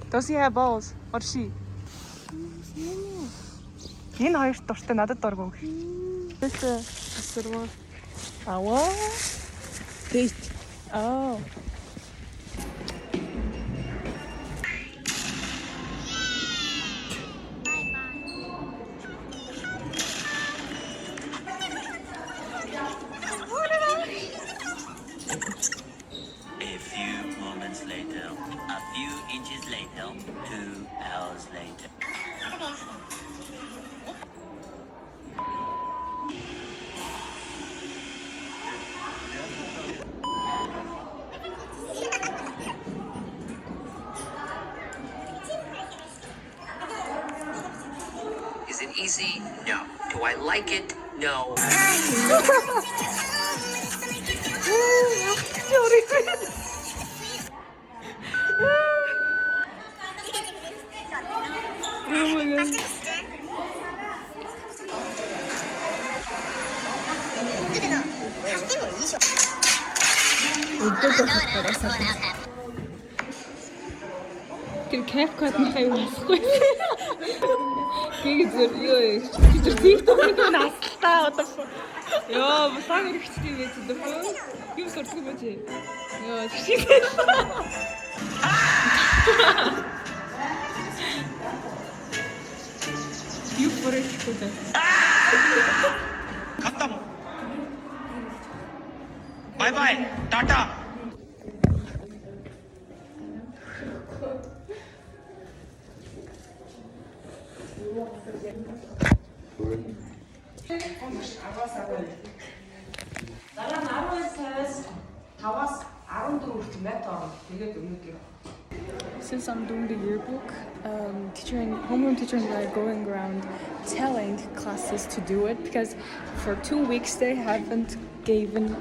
Does he have balls? Or she? Энэ хоёр дуртай надад дурггүй. Тэсээ сурвал. Аваа. Тэйт. Аа. A few inches later, 2 hours later. Is it easy? No. Do I like it? No. Тэр CapCut нь хаяг болохгүй. Гэг зүр ёо. Тэр TikTok-ыг насалтаа одоо. Ёо, бусаа хэрэгчтэй байж дөхөө. Юу сурдаг юм бэ? Ёо, чи. Юу бүрэлдэхүү дээ. खत्म bye bye tata Since I'm doing the yearbook, homeroom teacher and I are going around telling classes to do it because for 2 weeks they haven't given.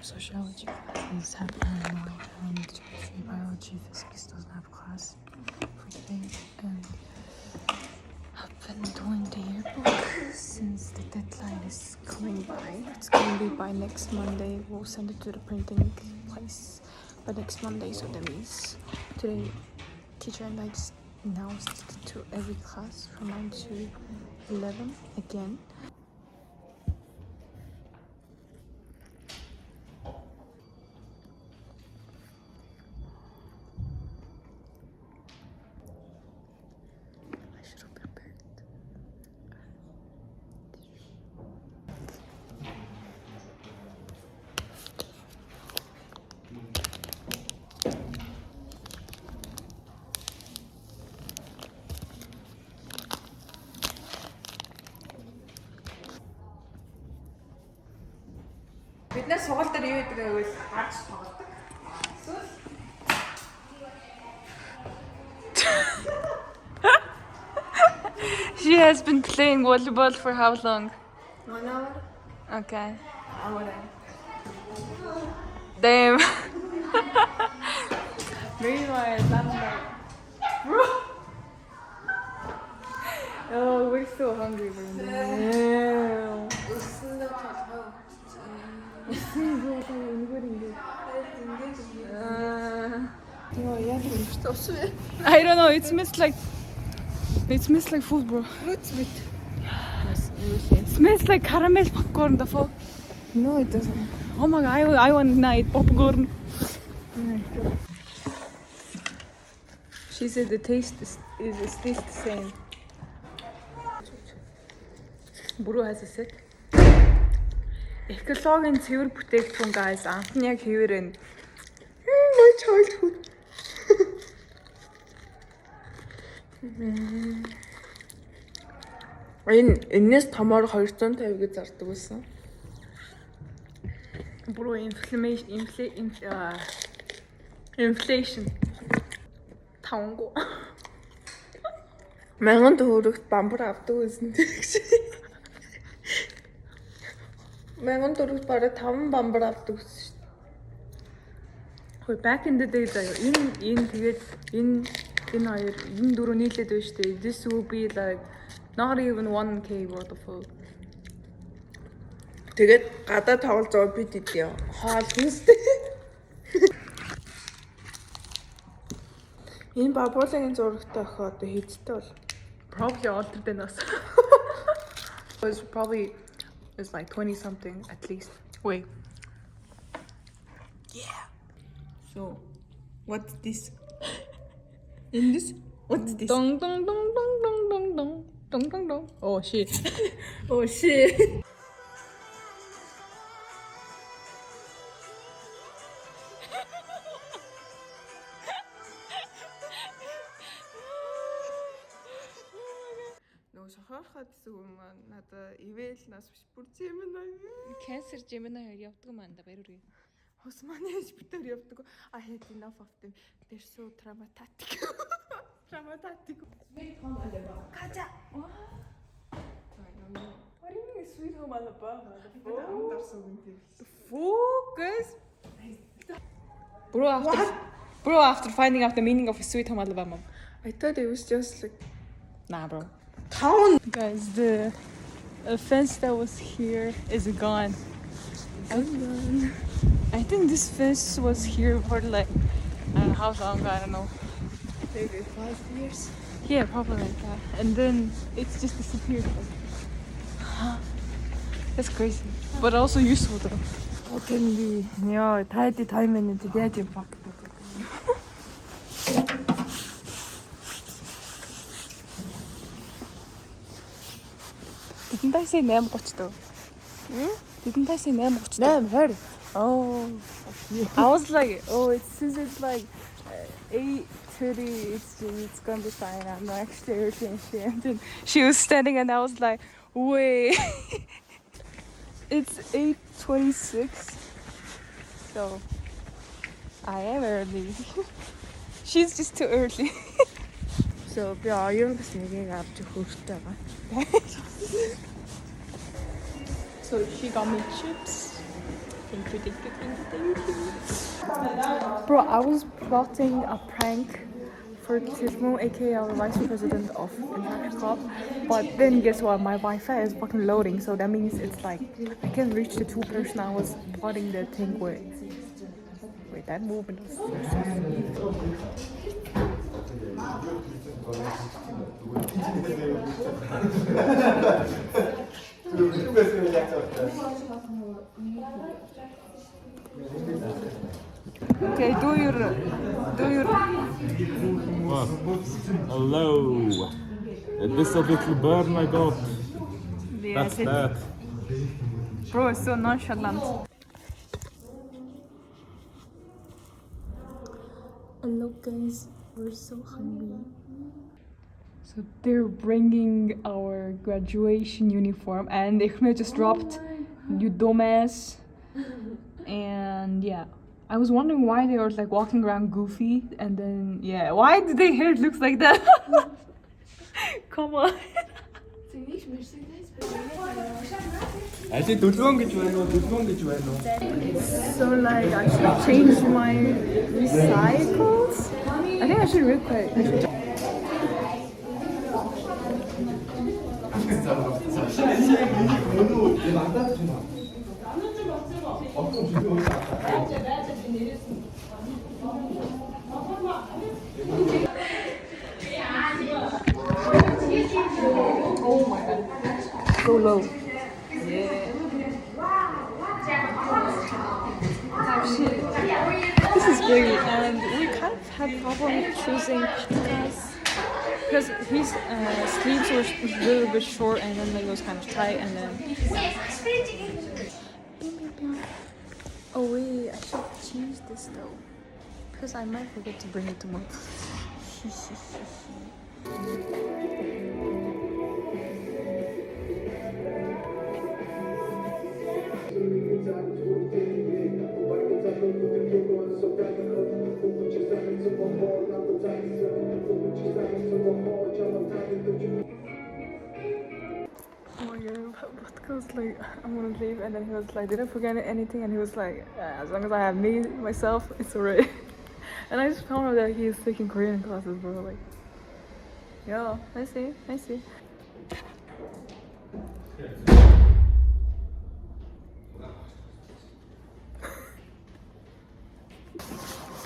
Sociology classes have paranormal and geography, biology, physics doesn't have class for today. And I've been doing the yearbook since the deadline is coming by. It's going to be by next Monday. We'll send it to the printing place by next Monday. So that means today, teacher and I just announced it to every class from 9 to 11 again. Биднээс сугал дээр юу гэдэг вэ? Харж тоглодог. She has been playing volleyball for how long? 1 hour. Okay. Hour. Damn. Meanwhile, I'm like, bro. Oh, we're so hungry, bro. Damn. I don't know. It smells like food, bro. Fruits with. It smells like caramel popcorn. The fuck? No, it doesn't. Oh my god! I want to eat popcorn. She said the taste is still the same. Buru has a set. Экологийн цэвэр бүтээгдэхүүн guys. Амт нь яг хэвээр байна. My childhood. Энэс томоор 250 гэж зардаг байсан. Бро inflation. Тавангу. 1000 төгрөгт бамбар авдаг байсан гэж. 1000 төгрөгт бараг 5 бамбар авдаг гэсэн шүү дээ. Хөөе back in the day заяа энэ тэгээд энэ хоёр энэ дөрөв нийлээд байна шүү дээ. This will be like not even 1k worth of food. Тэгээд гадаа тоглож байгаа бид идэв. Хоол хүнстэй. Энэ бабуулагийн зурагтай охин одоо хийдтэй бол probably older than us. It's like 20 something at least. Wait. Yeah. So, what's this? In this? What's this? Dong dong dong dong dong dong dong dong dong dong. Oh shit. Oh shit. Сохорхоод гэсэн юм аа надаа ивэл нас биш бүр Gemini. Cancer Gemini явдаг юм анда бариурыг. Хос манай битээр явдаг. I had enough of them. They're so traumatic. Traumatic. Kaja. What do you mean sweet home Alabama? Focus. Bro, after finding out the meaning of Sweet Home Alabama, I thought it was just like nah, bro. Town. Guys, the fence that was here is gone. I think this fence was here for like I don't know how long. I don't know. Maybe 5 years. Yeah, probably like that. And then it's just disappeared. That's crazy, but also useful though. What can be? Yeah, tidy time and it's dead in fact. Didn't I say 8:30 though? Didn't I say 8:30? 8:30. Oh, I was like, oh, since it's like 8:30, it's gonna be fine. I'm not actually early and shit. And then she was standing, and I was like, wait, it's 8:26, so I am early. She's just too early. So би оюун гэсэн нэгийг авч хөртэй байгаа. So she got me chips. Thank you. Bro, I was plotting a prank for Tismo, aka our vice president of Impact Club. But then guess what? My Wi-Fi is fucking loading, so that means it's like I can't reach the 2 person I was plotting the thing with. Wait, that movement was okay, do your What? Hello. This a little burn I got. That's that. Bro, it's so nonchalant. Hello guys, we're so hungry. So they're bringing our graduation uniform and Ikhme just dropped, you dumbass. And yeah, I was wondering why they were like walking around goofy and then yeah, why did their hair looks like that? Come on. So like I should change my recycles. I think I should real quick. Oh my god. So low. Yeah. Oh shit. This is great. And we kind of had problem choosing podcast because his sleeves were a little bit short and then it was kind of tight and then Oh wait, I should change this though. Because I might forget to bring it tomorrow. Oh my god, Vodka was like, I'm gonna leave, and then he was like, did I forget anything? And he was like, as long as I have me, myself, it's alright. And I just found out that he's taking Korean classes, bro. Like, yeah, I see.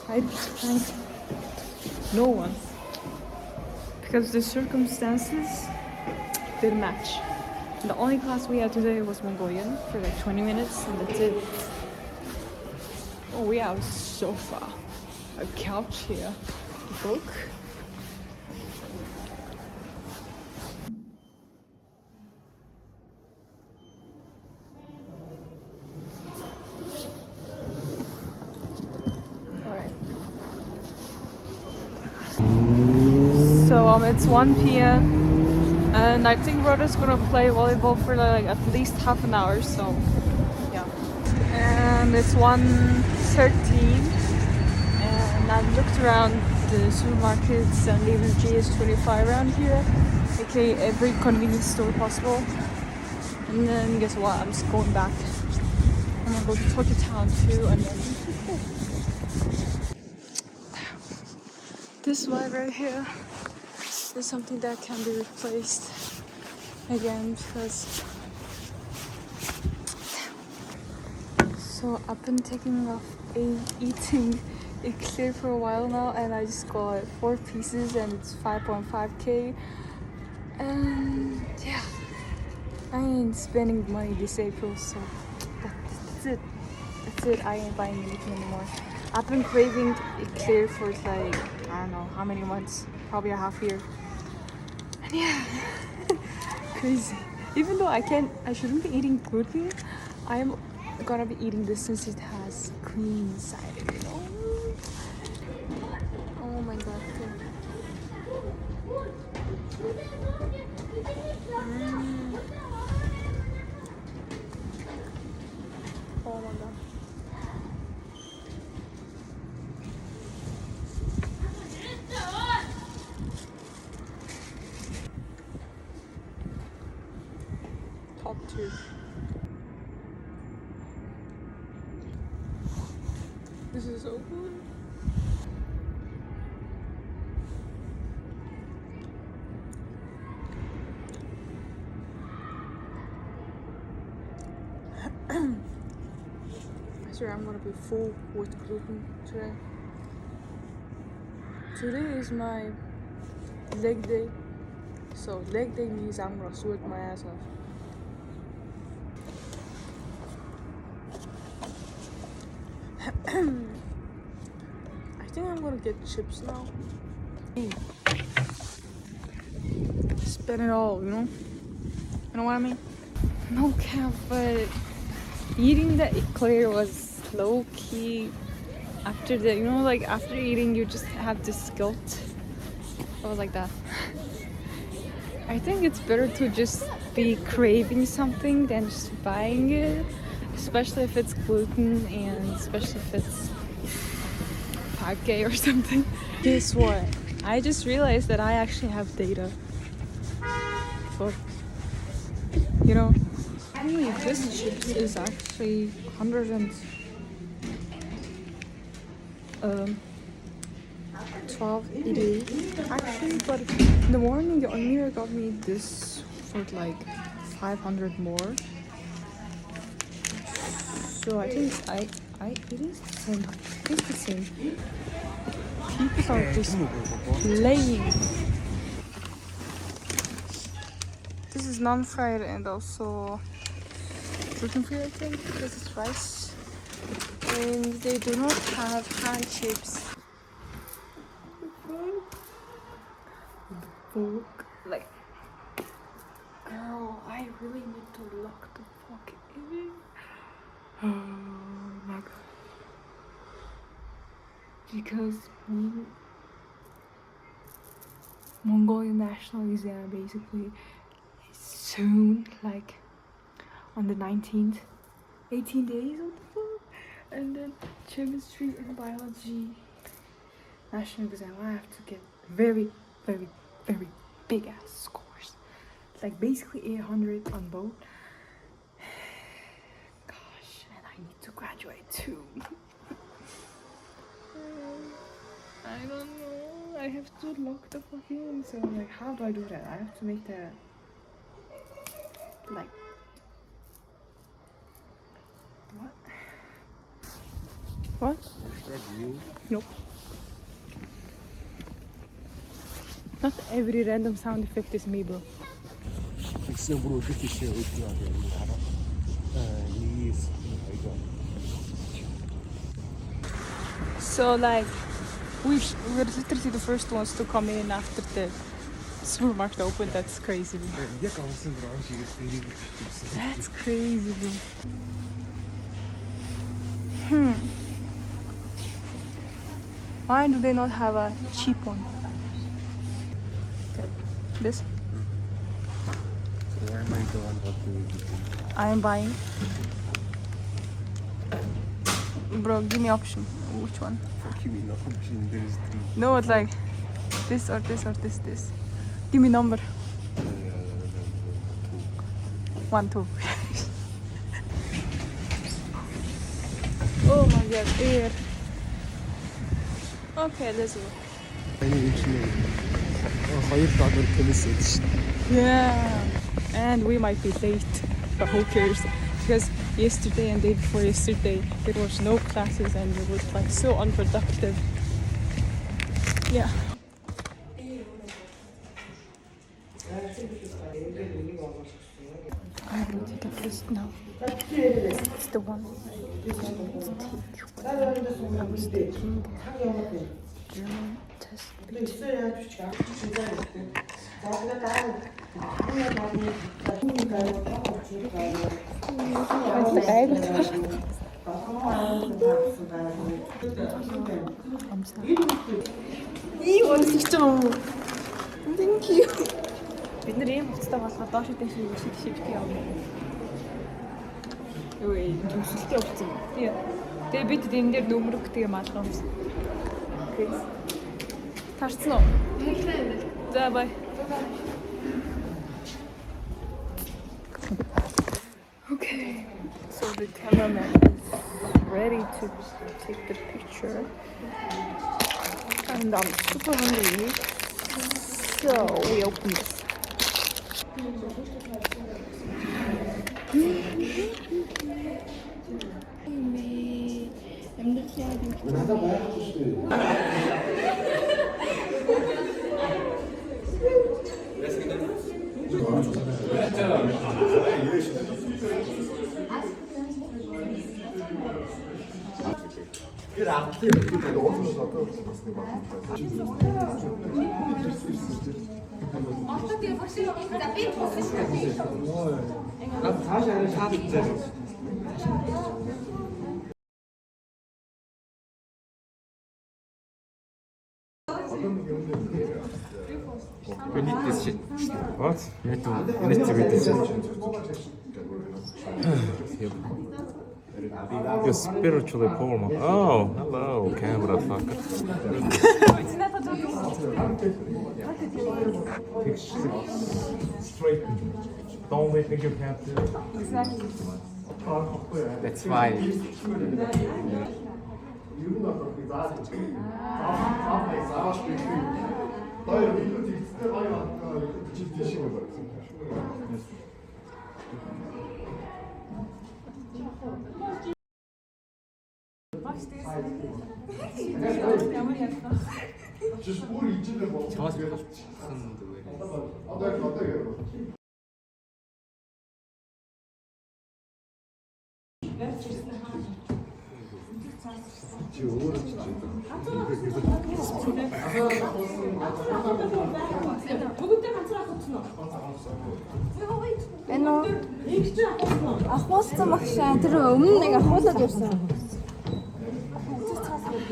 I no one. Because the circumstances didn't match. The only class we had today was Mongolian for like 20 minutes, and that's it. Oh, we have a sofa, a couch here, a book. Alright. So it's 1 p.m. and I think Rhoda's gonna play volleyball for like at least half an hour, so yeah. And it's 1:13 and I've looked around the supermarkets and even GS25 around here, aka every convenience store possible. And then guess what? I'm just going back. I'm gonna go to Tokyo Town too, and then this vibe right here is something that can be replaced again because so I've been taking off eating eclair for a while now, and I just got 4 pieces and it's 5.5k, and yeah, I ain't spending money this April, so that's it. I ain't buying anything anymore. I've been craving eclair for like, I don't know how many months, probably a half year. And yeah, crazy. Even though I shouldn't be eating gluten, I am gonna be eating this since it has cream inside it, you know? Oh my god. Oh my god. Top 2. This is so good. I swear I'm gonna be full with gluten today. Today is my leg day. So leg day means I'm gonna sweat my ass off. I think I'm gonna get chips now. Spend it all, you know? You know what I mean? No cap, but eating the eclair was low key. After the, you know, like after eating, you just have this guilt. I was like that. I think it's better to just be craving something than just buying it, especially if it's gluten and especially if it's 5k or something. Guess what? I just realized that I actually have data. But, you know, only this chips is actually 12.88 actually, but in the morning the Amira got me this for like 500 more. So I think it is the same. It's the same. People are just playing. This is non-fried and also gluten-free, I think. This is rice. And they do not have hand chips. Like, girl, I really need to lock the fuck in. Oh my like, because Mongolian National Museum basically is soon, like on the 19th, 18 days, what the fuck? And then chemistry and biology National Museum, I have to get very, very, very big ass scores. Like basically 800 on both. Gosh, and I need to graduate too. I don't know. I have to lock the fuck in. So like, how do I do that? I have to make the like what? What? Nope. Not every random sound effect is me, bro. So like, we're literally the first ones to come in after the supermarket opened. That's crazy, bro. That's crazy, bro. Why do they not have a cheap one? This? I am buying. Bro, give me option. Which one? No, it's like this or this or this, this. Give me number. 1, 2. Oh my god, air. Okay, let's go. Yeah, and we might be late, but who cares? Because yesterday and day before yesterday, there was no classes and it was like so unproductive. Yeah. I will take a test now. It's the one I was taking German test. 이거 진짜 너무 Thank you. бид нар ийм хуцтай болохоор доош дэш шивчтэй явна. Юу ээ, төгсөлтөө явуулсан. Тий. Тэгээ бид энэ дээр нөмрөгтэйг малгай юмсан. Окей. Тарцсан уу? За бай. Okay. So the cameraman is ready to take the picture. And I'm super hungry. So we open this. We need this shit. What? You need to read this shit. You're spiritually poor, man. Oh, hello, camera fucker. Straight. Don't let me give hand to. Exactly. That's why. Энэ үү? Ахуулсан багшаа тэр өмнө нэг ахуулаад явсан. I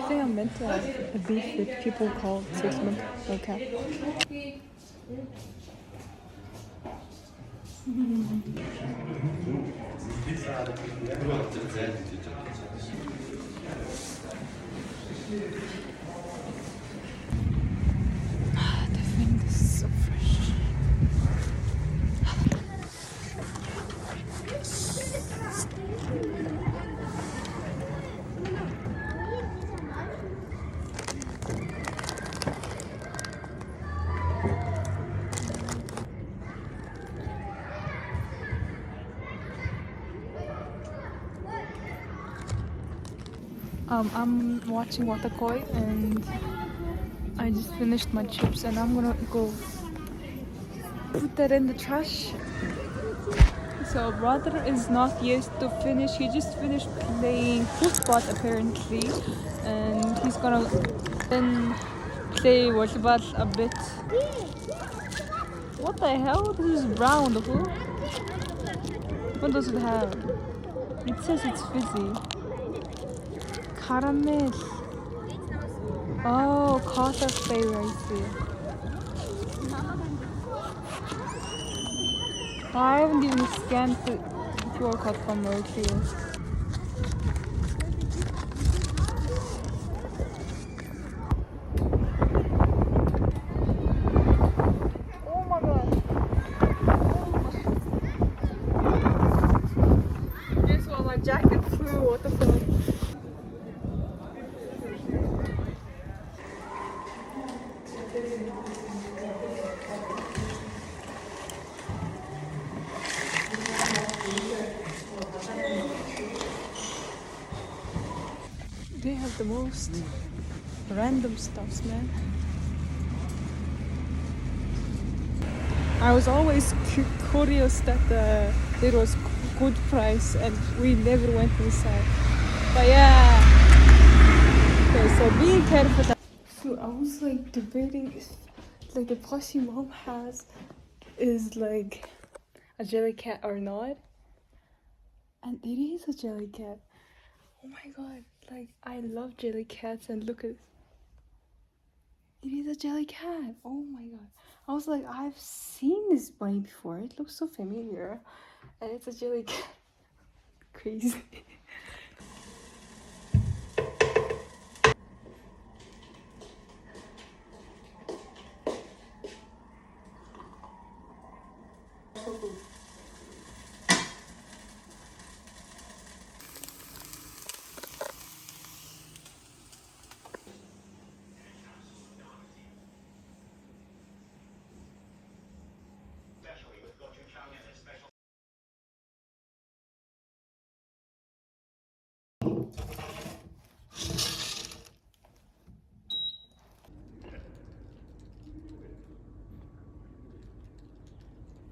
think I'm meant to have a beef with people called Sigmund. Okay. The thing is so fresh. I'm watching Watakoi and I just finished my chips and I'm gonna go put that in the trash. So brother is not yet to finish. He just finished playing football apparently, and he's gonna then play volleyball a bit. What the hell? This is brown. What does it have? It says it's fizzy. Caramel. Oh, Carter flavor, I see. I haven't even scanned the QR code from Mercury. Oh my god. Guess what? My jacket flew. What the fuck? They have the most random stuffs, man. I was always curious that it was good price and we never went inside. But yeah. Okay, so be careful. So I was like debating if like the plushie mom has is like a jelly cat or not. And it is a jelly cat. Oh my god, like I love jelly cats and look at it. It is a jelly cat. Oh my god. I was like, I've seen this bunny before. It looks so familiar. And it's a jelly cat. Crazy.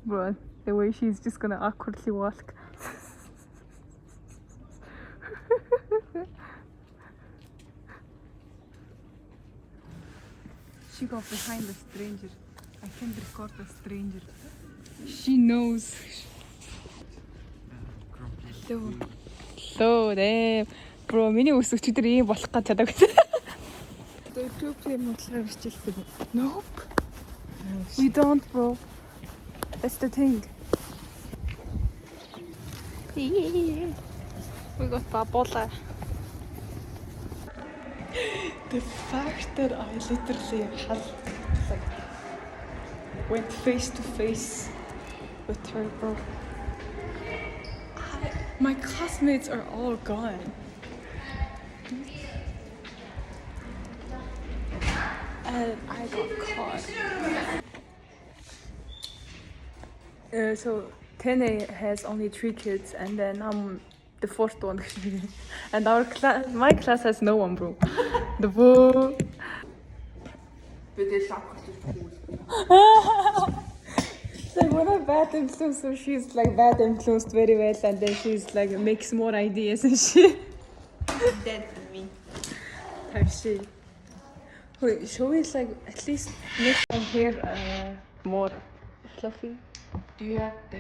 Bro, the way she's just gonna awkwardly walk. She got behind the stranger. I can't record the stranger. She knows. Hello, damn. Bro, миний өсөгчдөр ийм болох гэж чадаагүй. YouTube мөдлөр бичсэн. Nope. We don't, bro. That's the thing. We got Babola. The fact that I literally went face to face with her, bro. My classmates are all gone. And I got caught. So Tene has only 3 kids, and then I'm the 4th one. And my class has no one, bro. The boo. Like when I'm bad influenced, so she's like bad influenced very well, and then she's like makes more ideas and shit. Dead to me. Type shit. Wait, shall we like at least make my hair more fluffy? Do you have the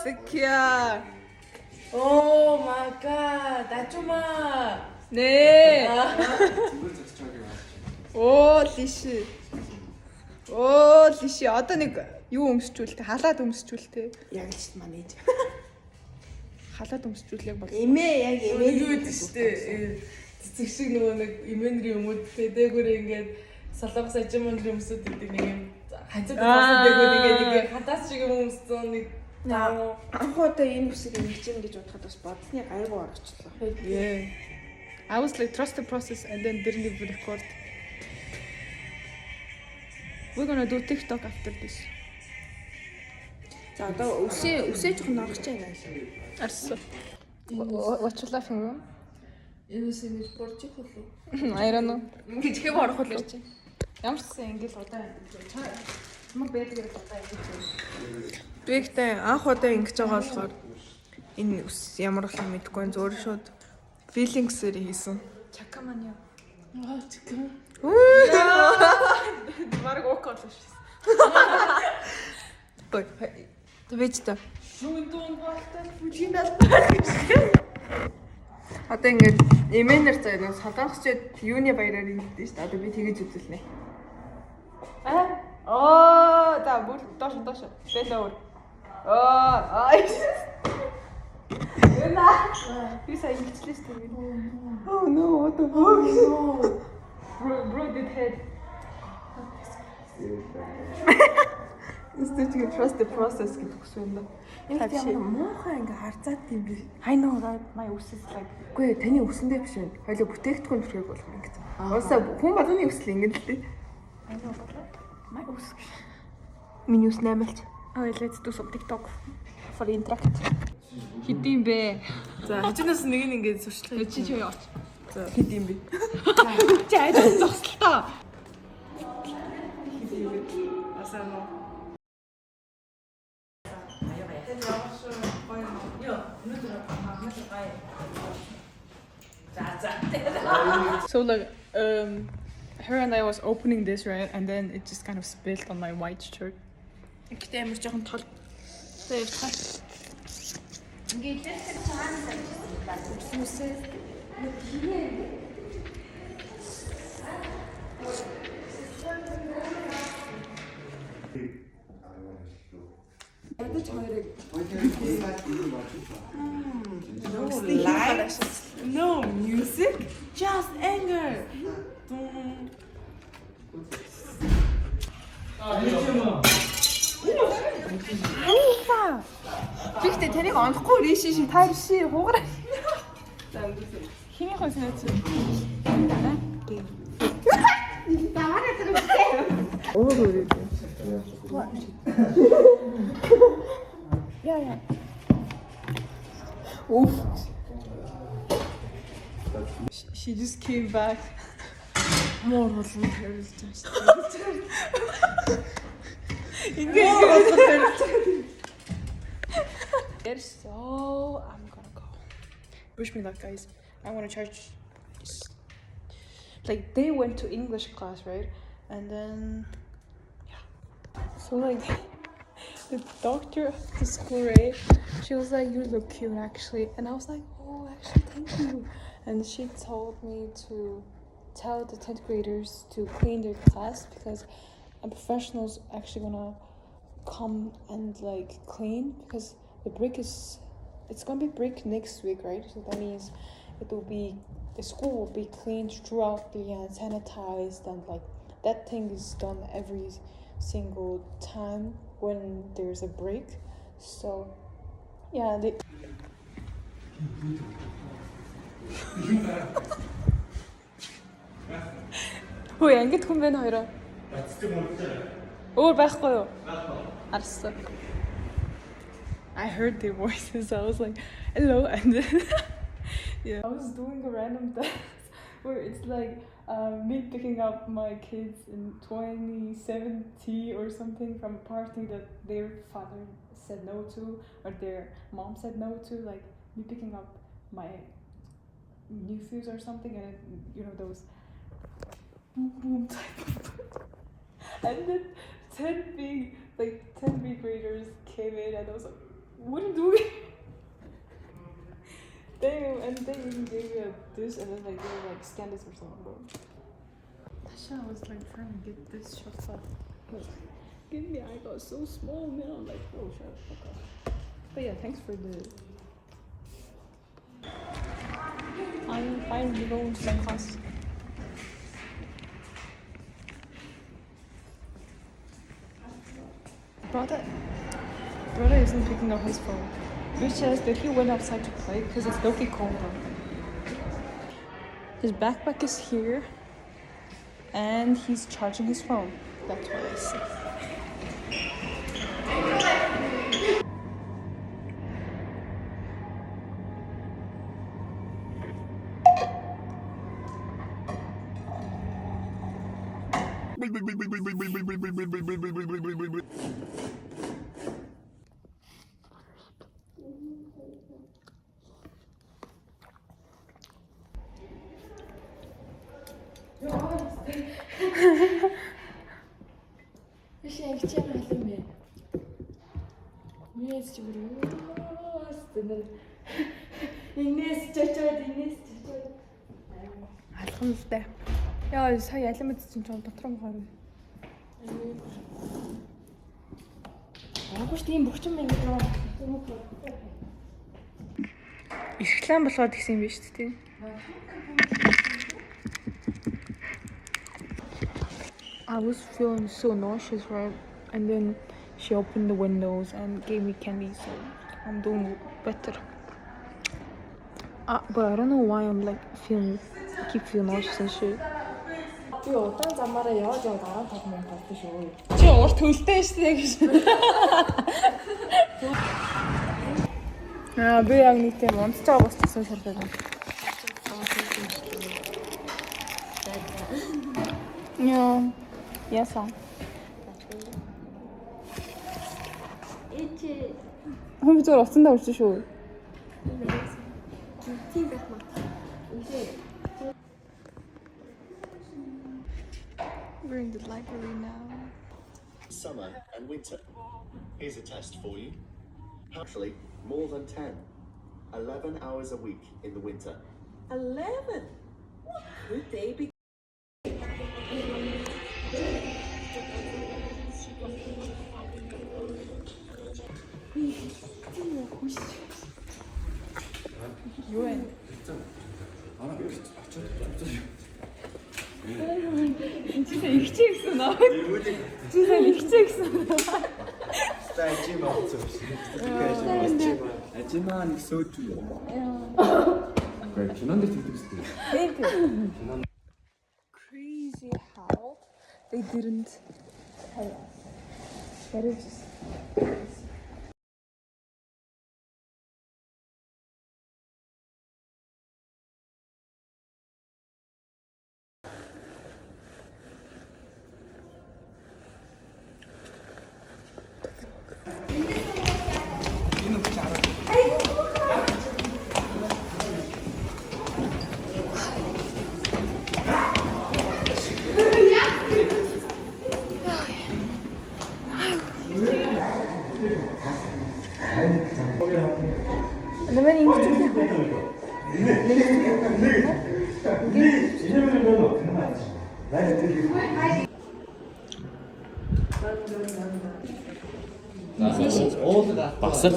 Secure. Oh my god, 아줌마. 네. Оо лиши. Оо лиши. Одоо нэг юу өмсчүүлтэй? Халаад өмсчүүлтэй. Яг ч манайж. Халаад өмсчүүлээг бол. Эмээ яг эмээ юу гэдэг штэ цэцэг шиг нөгөө нэг эмээнэрийн өмөд дээгүүр ингээд солонгос ажимондрын өмсөд гэдэг нэг юм хажууд болсон дээгүүр ингээд хатаас шиг юм өмссөн нэг анх удаа энэ үсэг ингэж юм гэж бодоход бас бодсны гайгүй орчлоо. Yeah. I was like trust the process and then didn't even record. We're gonna do TikTok after this. За одоо үсээ жоохон ногч байгаа юм. Арс. What you laughing about? энэ үс ингэж борчих болов I don't know. ингэж хэв орох болов чи Ямар ч гэсэн ингээл удаа мөр бэлгээр удаа ингэж. Би ихтэй анх удаа ингэж байгаа болохоор энэ үс ямар болох юм мэдэхгүй зөөр шууд feelings-ээр хийсэн. Чакаман яа. аа чиг Марг окол шүү. Бой. Тэвэжтэй. шүүн дуун болтой Одоо ингээд эмээнэр заа нэг солонгосчууд юуны баяраар ингэдэж шүү дээ. Одоо би тэгэж үзүүлнэ. Оо, та бүр доош. Бэлөөр. Аа. Яна. Би сая ингэчлээ шүү дээ. Oh no, what the fuck? Bro did head. Эсвэл trust the process гэдэг үс юм да. Энэ ямар муухай ингээ харцаад юм би. I know right my ус is like Үгүй таны үсэндээ биш юм. Хоёул бүтээгдэхүүн төрхийг болох юм гэж. Уусаа хүн болгоны үсэл ингэ л дээ. I know but my ус. Миний үс 8 алч. Oh, let's do some TikTok for interact. Хэдийм бэ? за хажуунаас нэг нь ингэж сурчлаа Чи яваач. За хэд юм бэ? Чи ажил зогсолтоо. So like her and I was opening this right and then it just kind of spilled on my white shirt. Гэтэ амар жоохон тол. No music, just anger. Бихтэй таныг онохгүй рэши ши та рэши хуугараа. Хиний хойс нэ чи. Yeah. Oof. She just came back. Муу болон хэрэлж байна. So I'm gonna go. Wish me luck, guys. I want to charge. Like they went to English class, right? And then yeah. So like the doctor at the school, right? She was like, "You look cute, actually," and I was like, "Oh, actually, thank you." And she told me to tell the 10th graders to clean their class because a professional's actually gonna come and like clean because it's gonna be break next week, right? So that means the school will be cleaned throughout and sanitized, and like that thing is done every single time when there's a break. So yeah, Хөөе, ангид хүн байна хоёроо. Өөр байхгүй юу? Арсан. I heard their voices. I was like, hello, and then yeah, I was doing a random dance where it's like me picking up my kids in 2070 or something from a party that their father said no to or their mom said no to, like me picking up my nephews or something, and you know those boom boom type of and then 10 big graders came in and I was like, what are you doing? And they even gave me a dish and then like they were like, scan this or something, bro. Tasha was like trying to get this shot up. Give me, I got so small, man. I'm like, oh shut the fuck up. But yeah, thanks for the I'm finally going to my class. Brother isn't picking up his phone, which says that he went outside to play because it's low-key cold out. His backpack is here, and he's charging his phone. That's what I see. Алхамстай. Яа, сая ялан мэдсэн чинь дотор нь гарна. Агууш тийм бөхчөн мэн гэдэг юм. Ишглэн болоод гисэн юм биш үү тийм. I was feeling so nauseous, right? And then she opened the windows and gave me candy, so I'm doing better. But I don't know why I'm like keep feeling nauseous and shit. Би удаан замаараа яваад дараа 5 минут болдог шүү. Чи урт хөлтэй шүү дээ гэж. Би яг нэг тийм унтж байгаа бас гэсэн шалтгаан байна. Яа. Ясаа. Хүн зөв уцандаа урьж шүү. Тийм байх маа. We're in the library now. Summer and winter. Here's a test for you. Actually, more than 10. 11 hours a week in the winter. 11. What could they be? 진짜 일찍 나. 진짜 일찍 나. Crazy how they didn't. That is just. Naman yung Бас л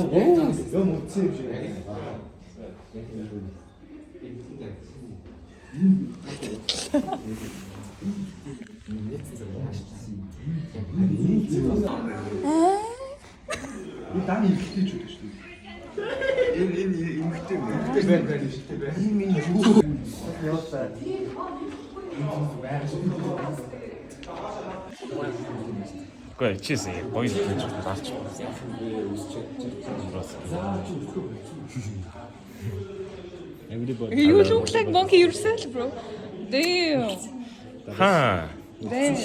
Гэхдээ чи боёс гэж баач. You look like monkey yourself, bro. Damn. Huh. Damn.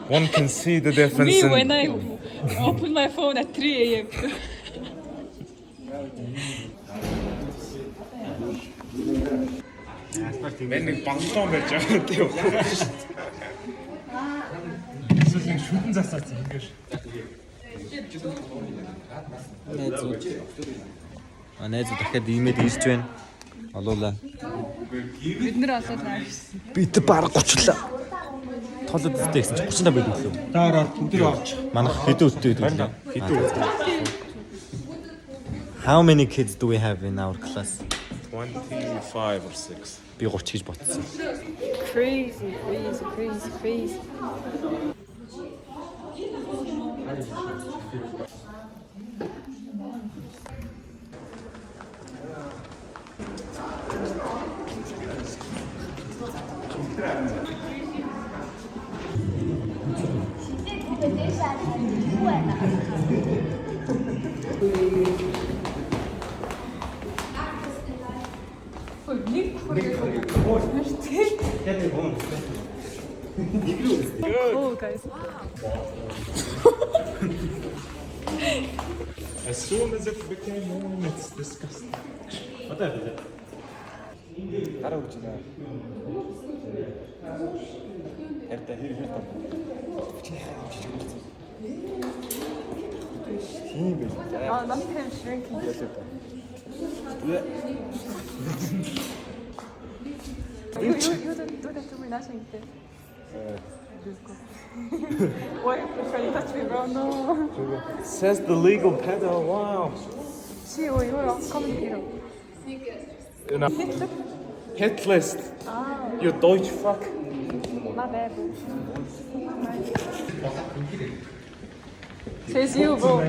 One can see the difference Me in when I open my phone at 3 a.m. Мен нэг бангон байж байгаа тийм. Эсвэл нэг шүтэн засаац ингэж. Найз дахиад имэйл ирж байна. Олуулаа. Бид нэр олоод найрсан. Бид баг 30 л. Толод үстэй гэсэн чи 35 байд өглөө. Таараа бүгд орч. Манайх хэдэн үстэй өглөө. Хэдэн үстэй? How many kids do we have in our class? 25 or 6. Би 30 гэж ботсон. Crazy, crazy, crazy, crazy. Oh, guys. As soon as it became warm, it's disgusting. Гараа үуч наа. Харта хэр хэр тав. Oh, not him shrinking. You don't do that to me, nothing. Why are you trying to touch me, bro? No. Says the legal pedo. Wow. See, you're coming here. You know, hit list. You Deutsch fuck. My bad, bro. Says you, bro.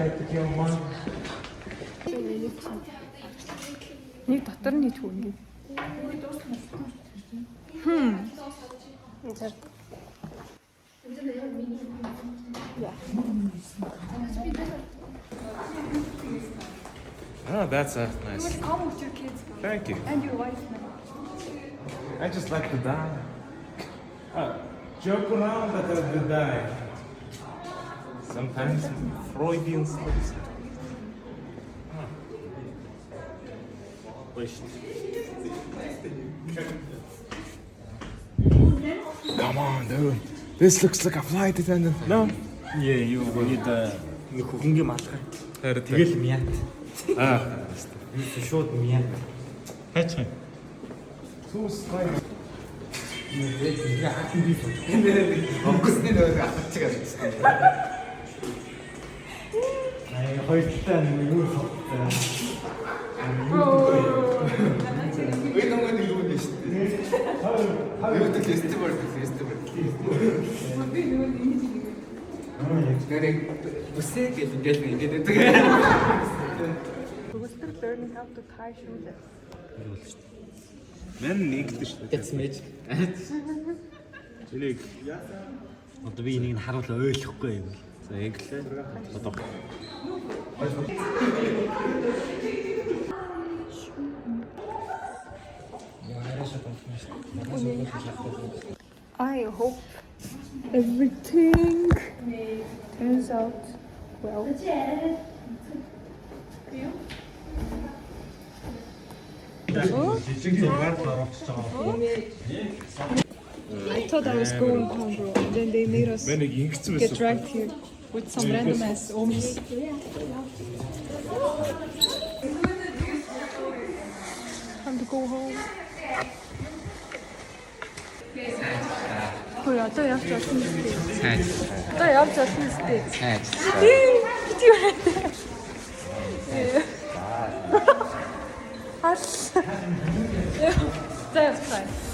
Нэг дотор нь хийх үү ингэ. Oh, that's a nice. Come with your kids, bro. Thank you. And your wife, man. I just like to die. Joke around but I die. Sometimes Freudian slips. Come on, dude. This looks like a flight attendant. No? Yeah, you need нэг хөнгө малгай. Тэгэл мяат. Шууд мяат. Хайч. хоёр талаа нэг юу соттой. Ой намайг юу нэ шүү дээ. Юу гэдэг фестивал. Гэрэг үсээ гэдэг ингээд байдаг. We're still learning how to tie shoelaces. Мэн нэгдэж шүү дээ. That's magic. Энийг Одоо би энийг харуулаа ойлгохгүй юм. за инглээ. Одоо I hope everything turns out well. Жижиг зургаар оруулчихж байгаа. I thought I was going home, bro. And then they made us мэн нэг ингэсэн get байсан. dragged here with some random ass homies. Time to go home. Хөөе, одоо явж олсон үстэй. Одоо явж олсон үстэй. Бити юу вэ? Хаш. За, яах вэ?